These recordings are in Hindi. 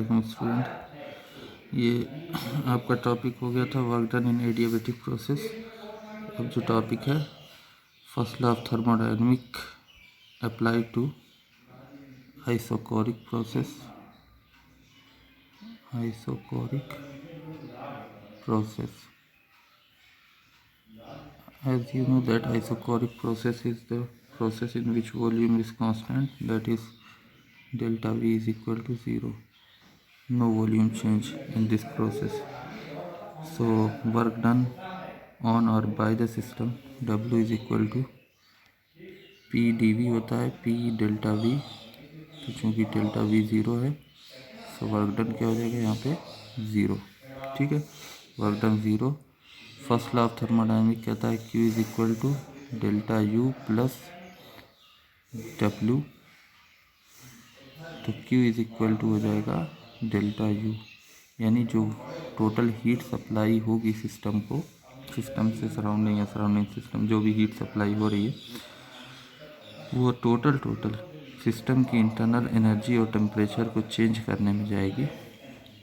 स्टूडेंट, ये आपका टॉपिक हो गया था work done in adiabatic process. अब जो टॉपिक है first law of thermodynamic apply to isochoric process. As you know that isochoric process is the process in which volume is constant, that is delta V is equal to 0. No volume change in this process. So work done on or by the system W is equal to P dV होता है P डेल्टा V। तो चूँकि डेल्टा V 0 है तो वर्क डन क्या हो जाएगा यहाँ पे 0। ठीक है, work done 0। First law of thermodynamic कहता है Q is equal to delta U plus W। तो Q इज इक्वल टू हो जाएगा डेल्टा U, यानी जो टोटल हीट सप्लाई होगी सिस्टम को, सिस्टम से सराउंडिंग या सराउंडिंग सिस्टम जो भी हीट सप्लाई हो रही है वो टोटल सिस्टम की इंटरनल एनर्जी और टेम्परेचर को चेंज करने में जाएगी।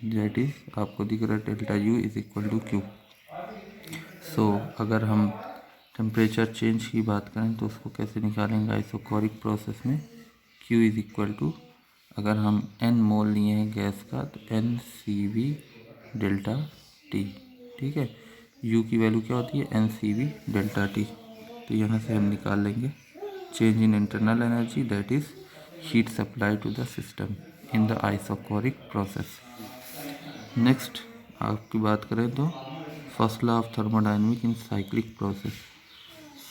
दैट इज़ आपको दिख रहा है delta U is equal to Q। So अगर हम टेम्परेचर चेंज की बात करें तो उसको कैसे निकालेंगे आइसोकोरिक प्रोसेस में। Q इज इक्वल टू, अगर हम N मोल लिए हैं गैस का तो NCV डेल्टा T। ठीक है, U की वैल्यू क्या होती है NCV डेल्टा T। तो यहाँ से हम निकाल लेंगे change in internal energy, that is heat supply to the system in the isochoric process. Next आपकी बात करें तो first law of thermodynamic in cyclic process.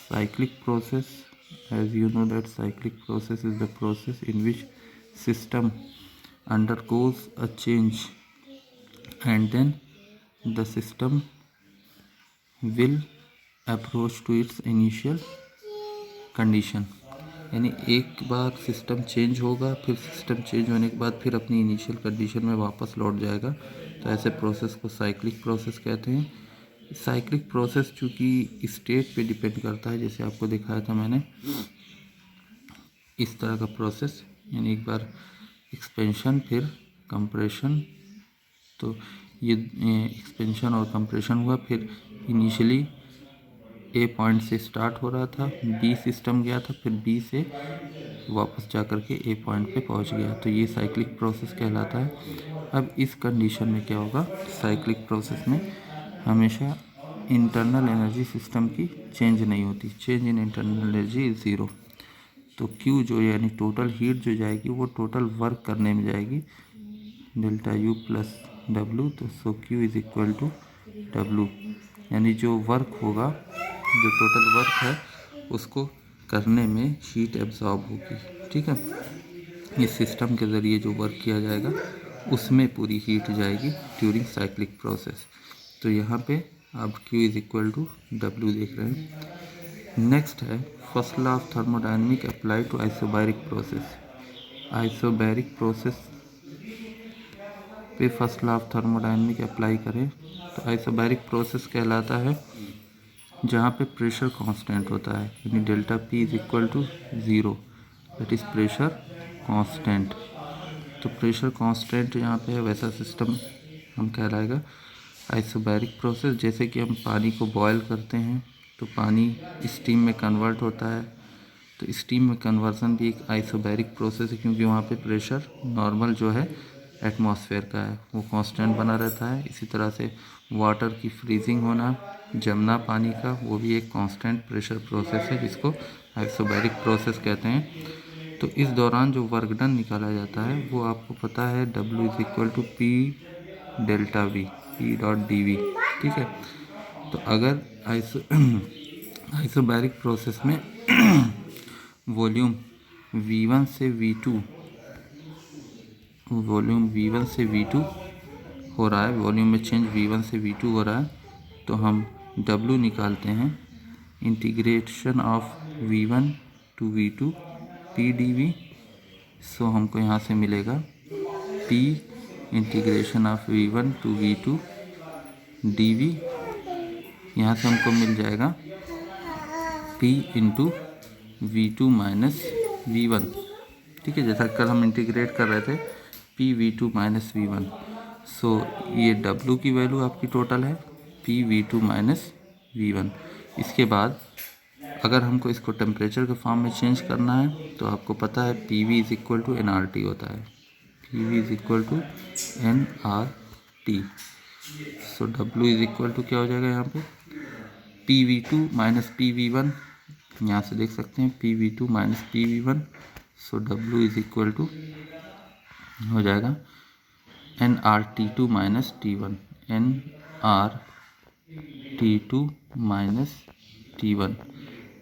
Cyclic process, as you know that cyclic process is the process in which system undergoes a change and then the system will approach to its initial condition। यानी एक बार सिस्टम चेंज होगा, फिर सिस्टम चेंज होने के बाद फिर अपनी इनिशियल कंडीशन में वापस लौट जाएगा। तो ऐसे प्रोसेस को साइक्लिक प्रोसेस कहते हैं। साइक्लिक प्रोसेस चूँकि स्टेट पे डिपेंड करता है, जैसे आपको दिखाया था मैंने इस तरह का प्रोसेस, यानी एक बार एक्सपेंशन फिर कंप्रेशन। तो ये एक्सपेंशन और कंप्रेशन हुआ, फिर इनिशियली ए पॉइंट से स्टार्ट हो रहा था, बी सिस्टम गया था, फिर बी से वापस जा कर के ए पॉइंट पे पहुंच गया। तो ये साइक्लिक प्रोसेस कहलाता है। अब इस कंडीशन में क्या होगा, साइक्लिक प्रोसेस में हमेशा इंटरनल एनर्जी सिस्टम की चेंज नहीं होती, change in internal energy is 0। तो Q जो यानी टोटल हीट जो जाएगी वो टोटल वर्क करने में जाएगी डेल्टा U प्लस W। तो so Q is equal to W, यानी जो वर्क होगा, जो टोटल वर्क है उसको करने में हीट एब्जॉर्ब होगी। ठीक है, इस सिस्टम के ज़रिए जो वर्क किया जाएगा उसमें पूरी हीट जाएगी ड्यूरिंग साइक्लिक प्रोसेस। तो यहाँ पे आप Q is equal to W देख रहे हैं। नेक्स्ट है first law of thermodynamic apply to isobaric process. Isobaric process पे first law of thermodynamic apply करें तो आइसोबैरिक प्रोसेस कहलाता है जहाँ पे प्रेशर कांस्टेंट होता है, यानी delta P is equal to 0, that is pressure constant. तो प्रेशर कांस्टेंट यहाँ पे है, वैसा सिस्टम हम कहलाएगा आइसोबैरिक प्रोसेस। जैसे कि हम पानी को बॉयल करते हैं तो पानी स्टीम में कन्वर्ट होता है, तो स्टीम में कन्वर्सन भी एक आइसोबैरिक प्रोसेस है, क्योंकि वहाँ पे प्रेशर नॉर्मल जो है एटमॉस्फेयर का है वो कांस्टेंट बना रहता है। इसी तरह से वाटर की फ्रीजिंग होना, जमना पानी का, वो भी एक कांस्टेंट प्रेशर प्रोसेस है जिसको आइसोबैरिक प्रोसेस कहते हैं। तो इस दौरान जो वर्क डन निकाला जाता है वो आपको पता है W is equal to P delta V, P dot D. ठीक है, तो अगर आइसोबैरिक प्रोसेस में वॉल्यूम V1 से V2 हो रहा है, वॉल्यूम में चेंज V1 से V2 हो रहा है, तो हम W निकालते हैं integration of V1 to V2 P dV। So हमको यहाँ से मिलेगा P integration of V1 to V2 dV। यहाँ से हमको मिल जाएगा P into V2 minus V1। ठीक है, जैसा कल हम इंटीग्रेट कर रहे थे PV2 माइनस V1। सो ये W की वैल्यू आपकी टोटल है PV2 माइनस V1। इसके बाद अगर हमको इसको टेम्परेचर के फॉर्म में चेंज करना है तो आपको पता है PV is equal to nRT होता है, PV is equal to nRT। So W is equal to क्या हो जाएगा यहाँ पे PV2 माइनस PV1, यहाँ से देख सकते हैं PV2 minus PV1। So W is equal to हो जाएगा nRT2 minus T1, nRT2 minus T1,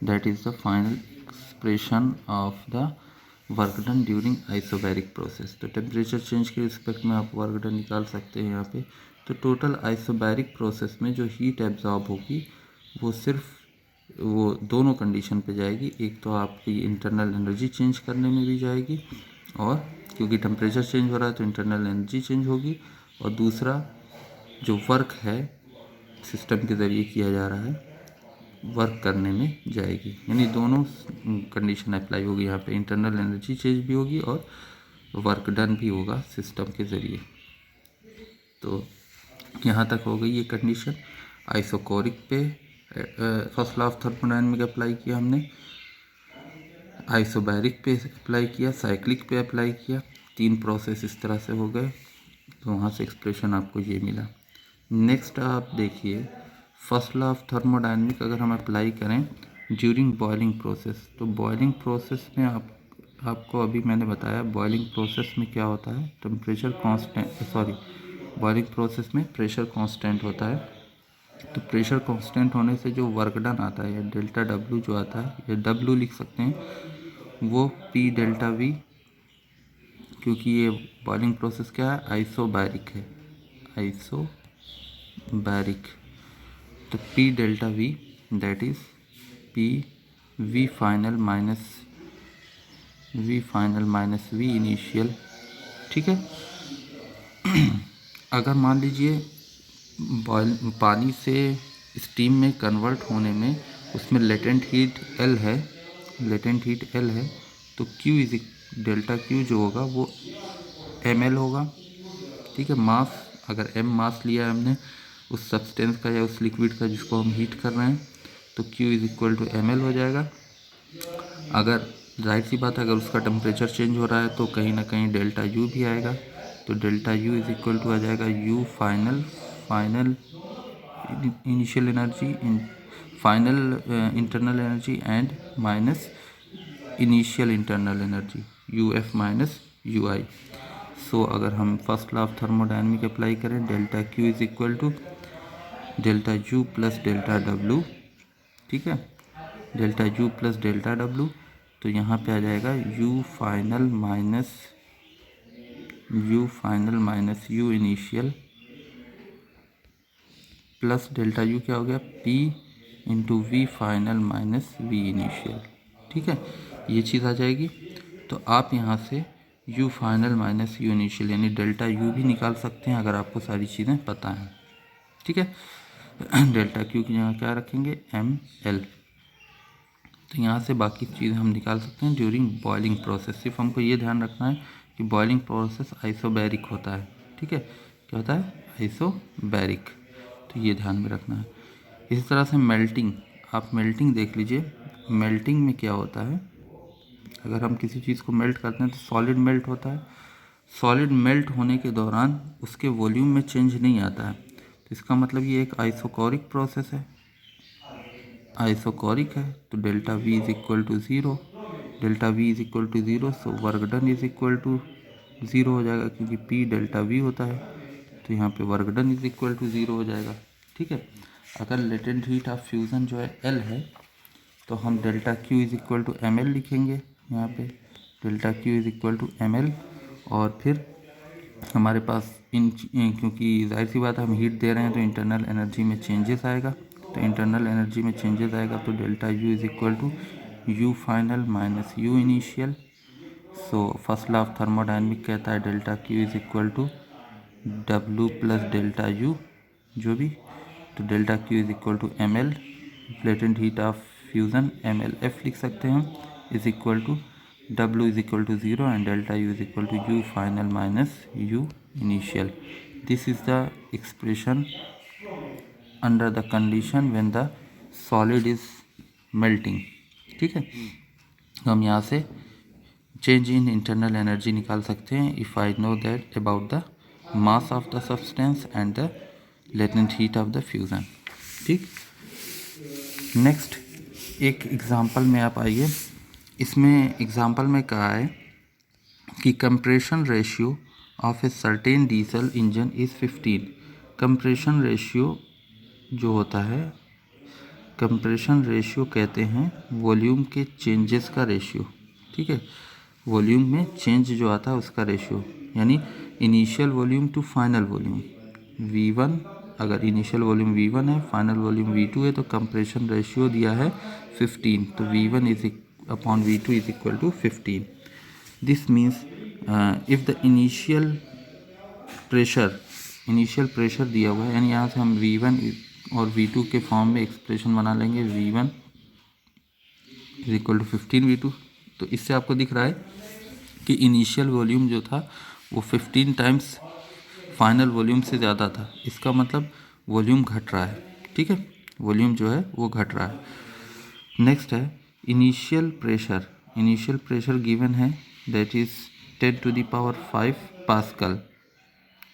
that is the final expression of the work done during isobaric process. तो टेम्परेचर चेंज के रिस्पेक्ट में आप वर्क डन निकाल सकते हैं यहाँ पे। तो टोटल आइसोबैरिक प्रोसेस में जो हीट एब्जॉर्ब होगी वो सिर्फ वो दोनों कंडीशन पे जाएगी, एक तो आपकी इंटरनल एनर्जी चेंज करने में भी जाएगी, और क्योंकि टेम्परेचर चेंज हो रहा है तो इंटरनल एनर्जी चेंज होगी, और दूसरा जो वर्क है सिस्टम के ज़रिए किया जा रहा है वर्क करने में जाएगी। यानी दोनों कंडीशन अप्लाई होगी यहाँ पे, इंटरनल एनर्जी चेंज भी होगी और वर्क डन भी होगा सिस्टम के ज़रिए। तो यहाँ तक हो गई ये कंडीशन। आइसोकोरिक पे first law of thermodynamic apply किया हमने, आइसोबैरिक पे अप्लाई किया, साइक्लिक पे अप्लाई किया, तीन प्रोसेस इस तरह से हो गए। तो वहाँ से एक्सप्रेशन आपको ये मिला। नेक्स्ट आप देखिए फर्स्ट लॉ ऑफ थर्मोडायनामिक अगर हम अप्लाई करें ड्यूरिंग बॉइलिंग प्रोसेस, तो बॉइलिंग प्रोसेस में आपको अभी मैंने बताया बॉइलिंग प्रोसेस में क्या होता है, टेम्परेचर कांस्टेंट बॉइलिंग प्रोसेस में प्रेशर कांस्टेंट होता है। तो प्रेशर कांस्टेंट होने से जो वर्क डन आता है या डेल्टा डब्ल्यू जो आता है, या डब्ल्यू लिख सकते हैं, वो P डेल्टा V, क्योंकि ये बॉइलिंग प्रोसेस क्या है आइसोबैरिक है, आइसोबैरिक। तो P delta V that is P V final minus V initial. ठीक है। अगर मान लीजिए पानी से स्टीम में कन्वर्ट होने में उसमें लेटेंट हीट L है, तो Q इज डेल्टा Q जो होगा वो ml होगा। ठीक है। मास अगर m मास लिया है हमने उस सब्सटेंस का या उस लिक्विड का जिसको हम हीट कर रहे हैं, तो Q is equal to ml हो जाएगा। अगर जाहिर सी बात है अगर उसका टेम्परेचर चेंज हो रहा है तो कहीं ना कहीं डेल्टा U भी आएगा, तो delta U is equal to आ जाएगा U final initial energy final internal energy and minus initial internal energy UF minus UI। So अगर हम first law of thermodynamic apply करें delta Q is equal to delta U plus delta W। ठीक है। Delta U plus delta W, तो यहाँ पे आ जाएगा U final minus U initial plus delta U क्या हो गया P into V final minus V initial. ठीक है। ये चीज़ आ जाएगी। तो आप यहाँ से U final minus U initial यानी डेल्टा U भी निकाल सकते हैं अगर आपको सारी चीज़ें पता हैं। ठीक है। डेल्टा Q की जगह क्या रखेंगे ml। तो यहाँ से बाकी चीज़ें हम निकाल सकते हैं ड्यूरिंग बॉइलिंग प्रोसेस। सिर्फ हमको ये ध्यान रखना है कि बॉइलिंग प्रोसेस आइसोबैरिक होता है। ठीक है। क्या होता है आइसोबैरिक, तो ये ध्यान में रखना है। इसी तरह से मेल्टिंग, आप मेल्टिंग देख लीजिए। मेल्टिंग में क्या होता है, अगर हम किसी चीज़ को मेल्ट करते हैं तो सॉलिड मेल्ट होता है। सॉलिड मेल्ट होने के दौरान उसके वॉल्यूम में चेंज नहीं आता है, तो इसका मतलब ये एक आइसोकोरिक प्रोसेस है। आइसोकोरिक है तो delta V is equal to zero, so work done is equal to zero हो जाएगा, क्योंकि P डेल्टा V होता है, तो यहाँ पे work done is equal to zero हो जाएगा। ठीक है। अगर लेटेंट हीट ऑफ फ्यूज़न जो है L है, तो हम delta Q is equal to ml लिखेंगे यहाँ पे, delta Q is equal to ml। और फिर हमारे पास क्योंकि जाहिर सी बात है हम हीट दे रहे हैं तो इंटरनल एनर्जी में चेंजेस आएगा, तो इंटरनल एनर्जी में चेंजेस आएगा तो delta U is equal to U final minus U initial. So first law of thermodynamic कहता है delta Q is equal to W plus delta U जो भी, तो delta Q is equal to ml latent heat of fusion mlf लिख सकते हैं हम, is equal to W is equal to 0 and delta U is equal to U final minus U initial. This is the expression under the condition when the solid is melting. ठीक है, तो हम यहाँ से चेंज इन इंटरनल एनर्जी निकाल सकते हैं if I know that about the mass of the substance and the latent heat of the fusion. ठीक, नेक्स्ट एक एग्जांपल में आप आइए. इसमें एग्जांपल में कहा है कि compression ratio of a certain diesel engine is 15. Compression ratio जो होता है, कंप्रेशन रेशियो कहते हैं वॉल्यूम के चेंजेस का रेशियो. ठीक है, वॉल्यूम में चेंज जो आता है उसका रेशियो, यानी initial volume to final volume. V1 अगर इनिशियल वॉल्यूम V1 है, फाइनल वॉल्यूम V2 है, तो कंप्रेशन रेशियो दिया है 15. तो V1 is upon V2 is equal to 15. This means if the initial pressure दिया हुआ है, यानी यहाँ से हम V1 और V2 के फॉर्म में एक्सप्रेशन बना लेंगे. V1 is equal to 15 V2. तो इससे आपको दिख रहा है कि इनिशियल वॉल्यूम जो था वो 15 टाइम्स फाइनल वॉल्यूम से ज़्यादा था. इसका मतलब वॉल्यूम घट रहा है. ठीक है, वॉल्यूम जो है वो घट रहा है. नेक्स्ट है इनिशियल प्रेशर गिवन है, that is 10 to the power 5 pascal.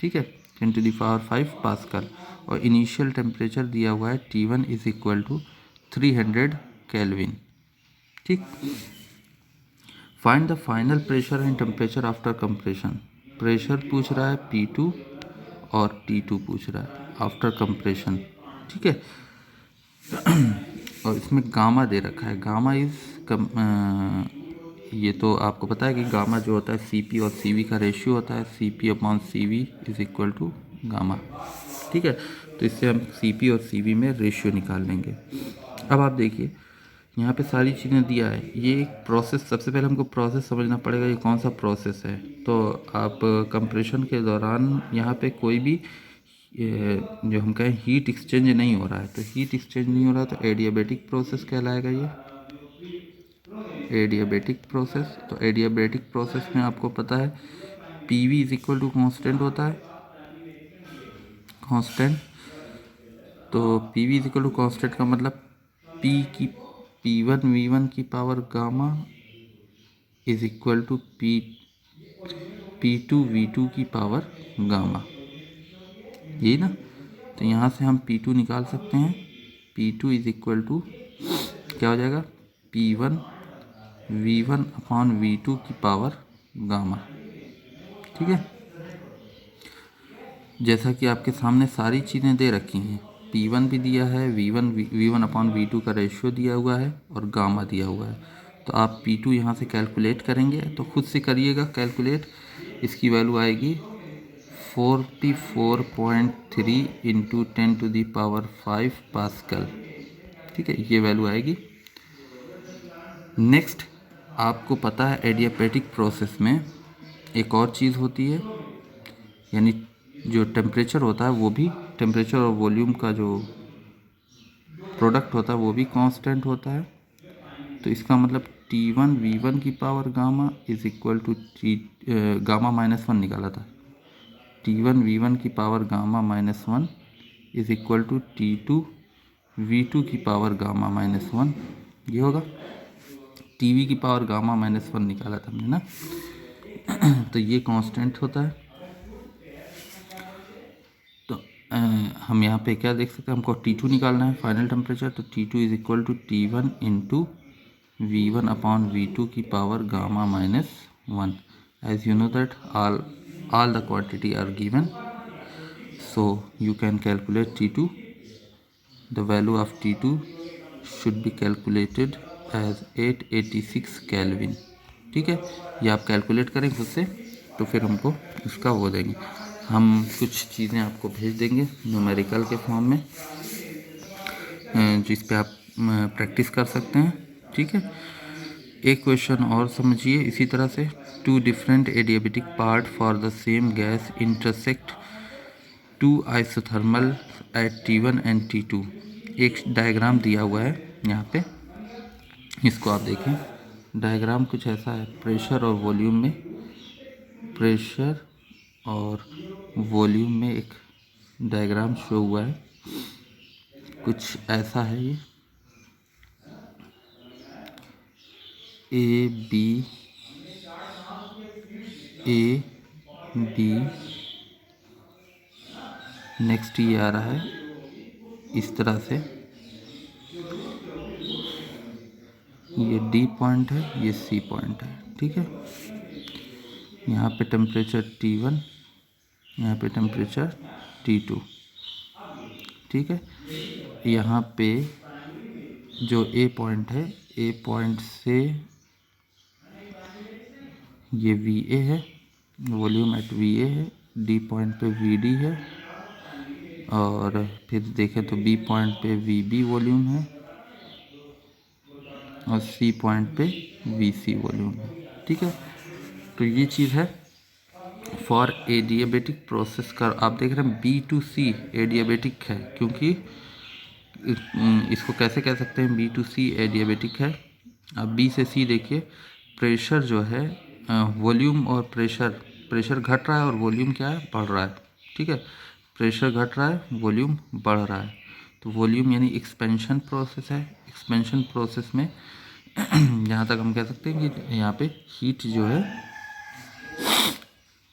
ठीक है, 10 to the power 5 पास्कल. और इनिशियल टेम्परेचर दिया हुआ है T1 is equal to 300 kelvin. ठीक, find the final pressure and temperature after compression. Pressure पूछ रहा है P2 और T2 पूछ रहा है आफ्टर कंप्रेशन. ठीक है, और इसमें गामा दे रखा है. गामा इज ये तो आपको पता है कि गामा जो होता है CP और CV का रेशियो होता है. CP upon CV is equal to gamma. ठीक है, तो इससे हम CP और CV में रेशियो निकाल लेंगे. अब आप देखिए यहाँ पे सारी चीज़ें दिया है. ये एक प्रोसेस, सबसे पहले हमको प्रोसेस समझना पड़ेगा ये कौन सा प्रोसेस है. तो आप कंप्रेशन के दौरान यहाँ पे कोई भी जो हम कहें हीट एक्सचेंज नहीं हो रहा है. तो हीट एक्सचेंज नहीं हो रहा है तो एडियाबेटिक प्रोसेस कहलाएगा ये, एडियाबेटिक प्रोसेस. तो एडियाबेटिक प्रोसेस में आपको पता है PV is equal to constant होता है, कॉन्स्टेंट. तो PV is equal to constant का मतलब P1 V1 की power gamma is equal to P2 V2 की पावर गामा, यही ना. तो यहाँ से हम P2 निकाल सकते हैं. P2 इज इक्वल टू क्या हो जाएगा, P1 V1 अपॉन V2 की पावर गामा. ठीक है, जैसा कि आपके सामने सारी चीज़ें दे रखी हैं. P1 भी दिया है, V1 अपॉन V2 का रेशियो दिया हुआ है और गामा दिया हुआ है. तो आप P2 यहाँ से कैलकुलेट करेंगे, तो खुद से करिएगा कैलकुलेट. इसकी वैल्यू आएगी 44.3 into 10 to the power 5 pascal. ठीक है, ये वैल्यू आएगी. नेक्स्ट आपको पता है एडियाबेटिक प्रोसेस में एक और चीज़ होती है, यानी जो टेम्परेचर होता है वो भी, टेम्परेचर और वॉल्यूम का जो प्रोडक्ट होता है वो भी कांस्टेंट होता है. तो इसका मतलब T1 V1 की power gamma is equal to gamma -1 निकाला था. T1 V1 की power gamma -1 is equal to T2 V2 की पावर गामा -1. ये होगा TV की पावर गामा -1 निकाला था हमने ना. तो ये कांस्टेंट होता है. तो हम यहाँ पे क्या देख सकते हैं, हमको T2 निकालना है फाइनल टेम्परेचर. तो T2 is equal to T1 into V1 upon V2 की power gamma -1. As you know that all the quantity are given, so you can calculate T2. The value of T2 should be calculated as 886 Kelvin. ठीक है, ये आप कैलकुलेट करें खुद से तो फिर हमको इसका वो देंगे. हम कुछ चीज़ें आपको भेज देंगे न्यूमेरिकल के फॉर्म में, जिस पे आप प्रैक्टिस कर सकते हैं. ठीक है, एक क्वेश्चन और समझिए इसी तरह से. 2 different adiabatic part for the same gas intersect 2 isothermal at T1 and T2. एक डायग्राम दिया हुआ है यहाँ पे, इसको आप देखें. डायग्राम कुछ ऐसा है, प्रेशर और वॉल्यूम में एक डायग्राम शो हुआ है, कुछ ऐसा है ये ए बी नेक्स्ट ये आ रहा है इस तरह से, ये डी पॉइंट है, ये सी पॉइंट है, ठीक है। यहाँ पे टेम्परेचर T1, यहाँ पे टेम्परेचर T2, ठीक है। यहाँ पे जो ए पॉइंट है, ए पॉइंट से ये VA है, वॉल्यूम एट VA है, डी पॉइंट पे VD है, और फिर देखें तो बी पॉइंट पे VB वॉल्यूम है, और सी पॉइंट पे VC वॉल्यूम है, ठीक है। तो ये चीज़ है फॉर एडियाबेटिक प्रोसेस का। आप देख रहे हैं B2C एडियाबेटिक है, क्योंकि इसको कैसे कह सकते हैं, B2C एडियाबेटिक है। अब B से C देखिए, प्रेशर जो है, वॉल्यूम और प्रेशर घट रहा है और वॉल्यूम क्या है, बढ़ रहा है, ठीक है। प्रेशर घट रहा है, वॉल्यूम बढ़ रहा है, तो वॉल्यूम यानी एक्सपेंशन प्रोसेस है। एक्सपेंशन प्रोसेस में यहाँ तक हम कह सकते हैं कि यहाँ पे हीट जो है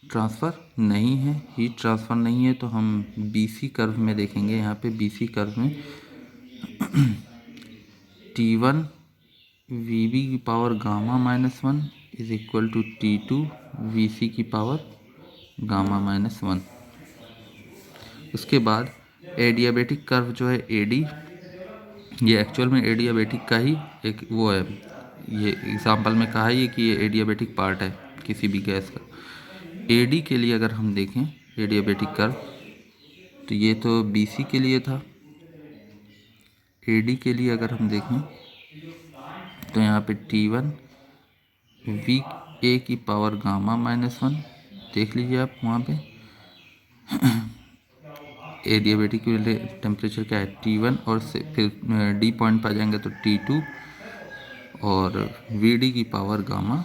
ट्रांसफ़र नहीं है, हीट ट्रांसफ़र नहीं है। तो हम BC कर्व में देखेंगे, यहाँ पे BC कर्व में T1 VB की power gamma -1 is equal to T2 VC की पावर गामा -1। उसके बाद एडियाबेटिक कर्व जो है AD, ये एक्चुअल में एडियाबेटिक का ही एक वो है, ये एग्जाम्पल में कहा है कि ये एडियाबेटिक पार्ट है किसी भी गैस का। AD के लिए अगर हम देखें एडियाबेटिक कर्व, तो ये तो BC के लिए था। AD के लिए अगर हम देखें तो यहाँ पे T1 VA की पावर गामा -1, देख लीजिए आप वहाँ पे एडियाबेटिक के लिए टेम्परेचर क्या है T1, और से फिर D पॉइंट पर आ जाएंगे तो T2 और VD की पावर गामा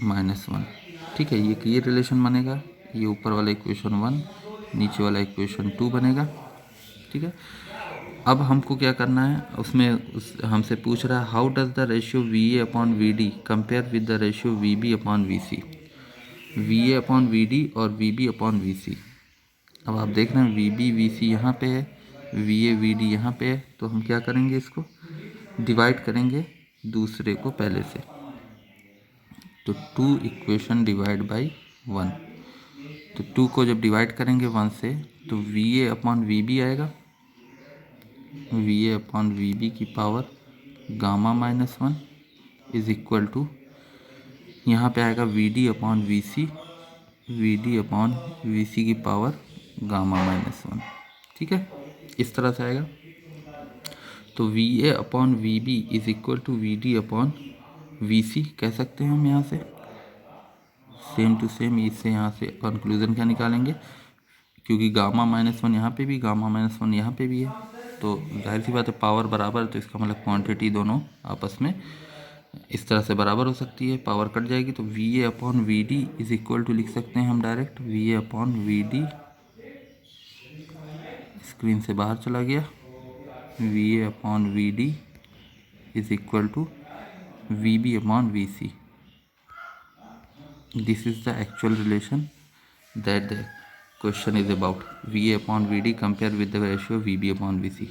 -1, ठीक है। ये रिलेशन बनेगा, ये ऊपर वाला इक्वेशन 1, नीचे वाला इक्वेशन 2 बनेगा, ठीक है। अब हमको क्या करना है, उसमें हमसे पूछ रहा है how does the ratio VA/VD compare with the ratio VB/VC। VA/VD और VB/VC। अब आप देख रहे हैं VB/VC यहाँ पे है, VA/VD यहाँ पे है, तो हम क्या करेंगे, इसको डिवाइड करेंगे दूसरे को पहले से, तो 2 इक्वेशन डिवाइड बाई 1। तो 2 को जब डिवाइड करेंगे 1 से, तो VA/VB आएगा, VA/VB की power gamma -1 is equal to, यहाँ पे आएगा VD/VC, VD/VC की पावर गामा -1, ठीक है। इस तरह से आएगा। तो VA/VB is equal to VD/VC कह सकते हैं हम यहाँ से, सेम टू सेम। इससे यहाँ से कंक्लूजन क्या निकालेंगे, क्योंकि गामा -1 यहाँ पे भी, गामा -1 यहाँ पे भी है, तो जाहिर सी बात है पावर बराबर, तो इसका मतलब क्वांटिटी दोनों आपस में इस तरह से बराबर हो सकती है, पावर कट जाएगी। तो VA/VD इज इक्वल टू लिख सकते हैं हम डायरेक्ट, VA/VD, स्क्रीन से बाहर चला गया, VA/VD is equal to VB/VC। This is the actual relation that the question is about. VA/VD compare with the ratio VB/VC.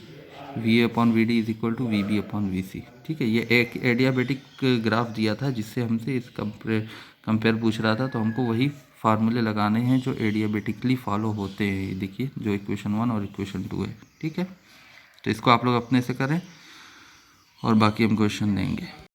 VA/VD is equal to VB/VC, ठीक है। ये एक एडियाबेटिक ग्राफ दिया था जिससे हमसे इस कंपेयर पूछ रहा था, तो हमको वही फार्मूले लगाने हैं जो एडियाबेटिकली फॉलो होते हैं। ये देखिए जो इक्वेशन 1 और इक्वेशन 2 है, ठीक है। तो इसको आप लोग अपने से करें और बाकी हम क्वेश्चन देंगे।